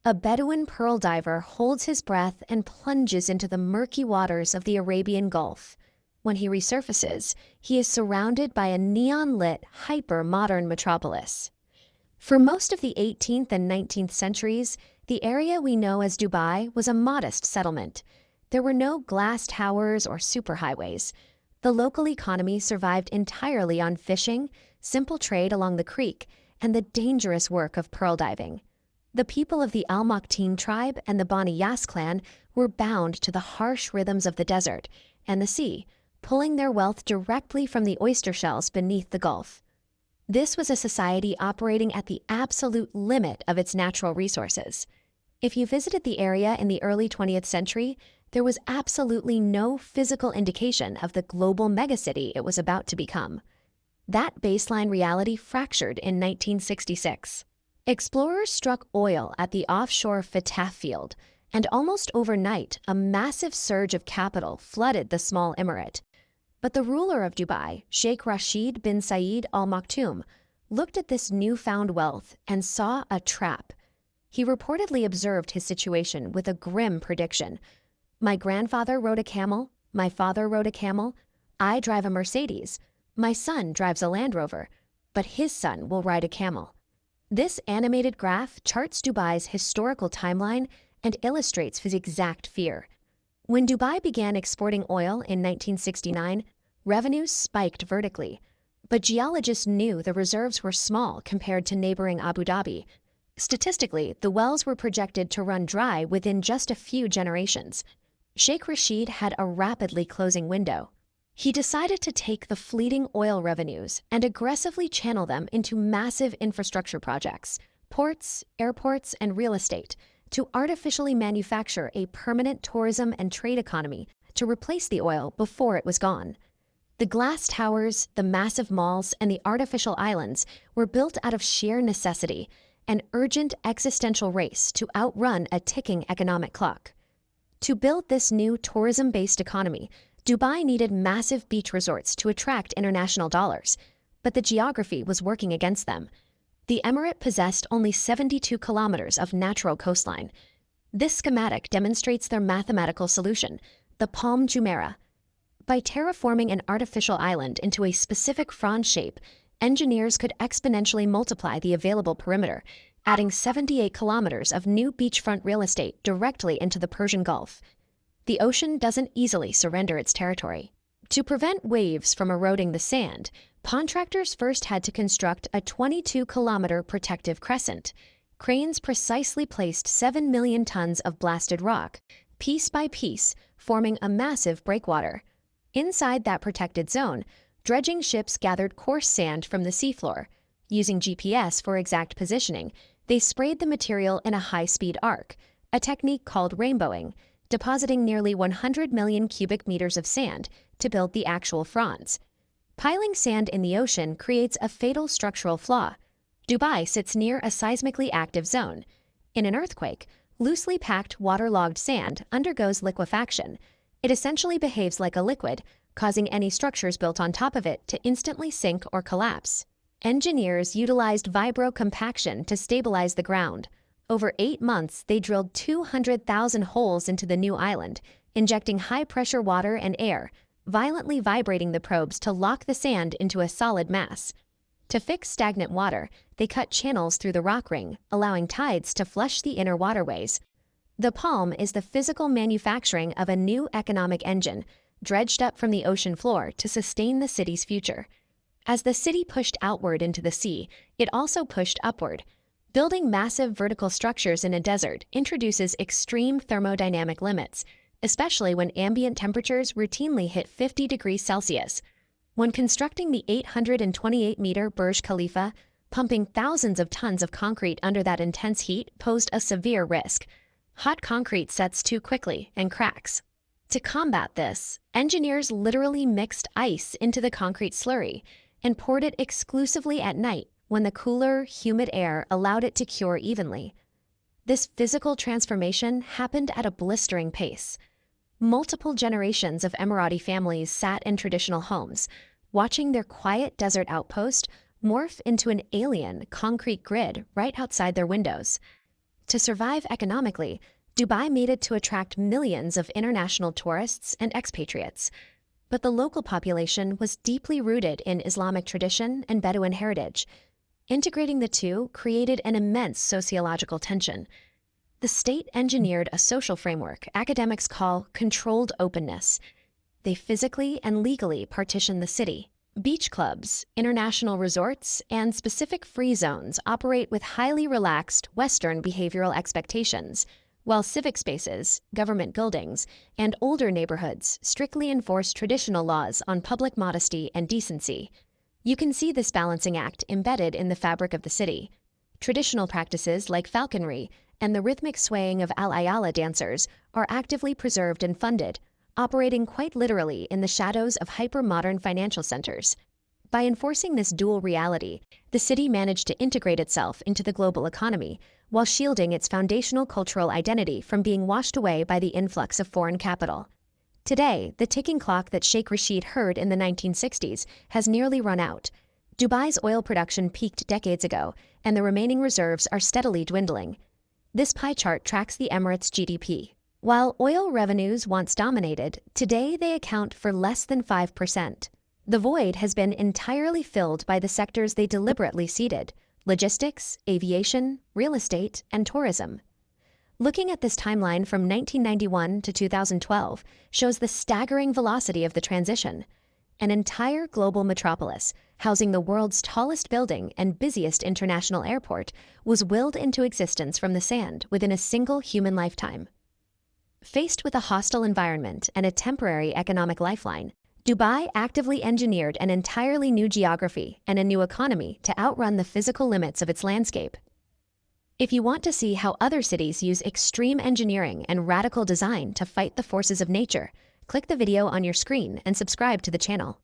A Bedouin pearl diver holds his breath and plunges into the murky waters of the Arabian Gulf. When he resurfaces, he is surrounded by a neon-lit, hyper-modern metropolis. For most of the 18th and 19th centuries, the area we know as Dubai was a modest settlement. There were no glass towers or superhighways. The local economy survived entirely on fishing, simple trade along the creek, and the dangerous work of pearl diving. The people of the Al Maktoum tribe and the Bani Yas clan were bound to the harsh rhythms of the desert and the sea, pulling their wealth directly from the oyster shells beneath the Gulf. This was a society operating at the absolute limit of its natural resources. If you visited the area in the early 20th century, there was absolutely no physical indication of the global megacity it was about to become. That baseline reality fractured in 1966. Explorers struck oil at the offshore Fatah field, and almost overnight, a massive surge of capital flooded the small emirate. But the ruler of Dubai, Sheikh Rashid bin Zayed Al Maktoum, looked at this newfound wealth and saw a trap. He reportedly observed his situation with a grim prediction. My grandfather rode a camel, my father rode a camel, I drive a Mercedes, my son drives a Land Rover, but his son will ride a camel. This animated graph charts Dubai's historical timeline and illustrates his exact fear. When Dubai began exporting oil in 1969, revenues spiked vertically, but geologists knew the reserves were small compared to neighboring Abu Dhabi. Statistically, the wells were projected to run dry within just a few generations. Sheikh Rashid had a rapidly closing window. He decided to take the fleeting oil revenues and aggressively channel them into massive infrastructure projects, ports, airports, and real estate, to artificially manufacture a permanent tourism and trade economy to replace the oil before it was gone. The glass towers, the massive malls, and the artificial islands were built out of sheer necessity, an urgent existential race to outrun a ticking economic clock. To build this new tourism-based economy, Dubai needed massive beach resorts to attract international dollars, but the geography was working against them. The emirate possessed only 72 kilometers of natural coastline. This schematic demonstrates their mathematical solution, the Palm Jumeirah. By terraforming an artificial island into a specific frond shape, engineers could exponentially multiply the available perimeter, adding 78 kilometers of new beachfront real estate directly into the Persian Gulf. The ocean doesn't easily surrender its territory. To prevent waves from eroding the sand, contractors first had to construct a 22-kilometer protective crescent. Cranes precisely placed 7 million tons of blasted rock, piece by piece, forming a massive breakwater. Inside that protected zone, dredging ships gathered coarse sand from the seafloor. Using GPS for exact positioning, they sprayed the material in a high-speed arc, a technique called rainbowing, depositing nearly 100 million cubic meters of sand to build the actual fronds. Piling sand in the ocean creates a fatal structural flaw. Dubai sits near a seismically active zone. In an earthquake, loosely packed waterlogged sand undergoes liquefaction. It essentially behaves like a liquid, causing any structures built on top of it to instantly sink or collapse. Engineers utilized vibrocompaction to stabilize the ground. Over 8 months, they drilled 200,000 holes into the new island, injecting high-pressure water and air, violently vibrating the probes to lock the sand into a solid mass. To fix stagnant water, they cut channels through the rock ring, allowing tides to flush the inner waterways. The Palm is the physical manufacturing of a new economic engine, dredged up from the ocean floor to sustain the city's future. As the city pushed outward into the sea, it also pushed upward. Building massive vertical structures in a desert introduces extreme thermodynamic limits, especially when ambient temperatures routinely hit 50 degrees Celsius. When constructing the 828-meter Burj Khalifa, pumping thousands of tons of concrete under that intense heat posed a severe risk. Hot concrete sets too quickly and cracks. To combat this, engineers literally mixed ice into the concrete slurry and poured it exclusively at night, when the cooler, humid air allowed it to cure evenly. This physical transformation happened at a blistering pace. Multiple generations of Emirati families sat in traditional homes, watching their quiet desert outpost morph into an alien concrete grid right outside their windows. To survive economically, Dubai made it to attract millions of international tourists and expatriates. But the local population was deeply rooted in Islamic tradition and Bedouin heritage. Integrating the two created an immense sociological tension. The state engineered a social framework academics call controlled openness. They physically and legally partition the city. Beach clubs, international resorts, and specific free zones operate with highly relaxed Western behavioral expectations, while civic spaces, government buildings, and older neighborhoods strictly enforce traditional laws on public modesty and decency. You can see this balancing act embedded in the fabric of the city. Traditional practices like falconry and the rhythmic swaying of al-ayala dancers are actively preserved and funded, operating quite literally in the shadows of hyper-modern financial centers. By enforcing this dual reality, the city managed to integrate itself into the global economy, while shielding its foundational cultural identity from being washed away by the influx of foreign capital. Today, the ticking clock that Sheikh Rashid heard in the 1960s has nearly run out. Dubai's oil production peaked decades ago, and the remaining reserves are steadily dwindling. This pie chart tracks the Emirates' GDP. While oil revenues once dominated, today they account for less than 5%. The void has been entirely filled by the sectors they deliberately seeded: logistics, aviation, real estate, and tourism. Looking at this timeline from 1991 to 2012 shows the staggering velocity of the transition. An entire global metropolis, housing the world's tallest building and busiest international airport, was willed into existence from the sand within a single human lifetime. Faced with a hostile environment and a temporary economic lifeline, Dubai actively engineered an entirely new geography and a new economy to outrun the physical limits of its landscape. If you want to see how other cities use extreme engineering and radical design to fight the forces of nature, click the video on your screen and subscribe to the channel.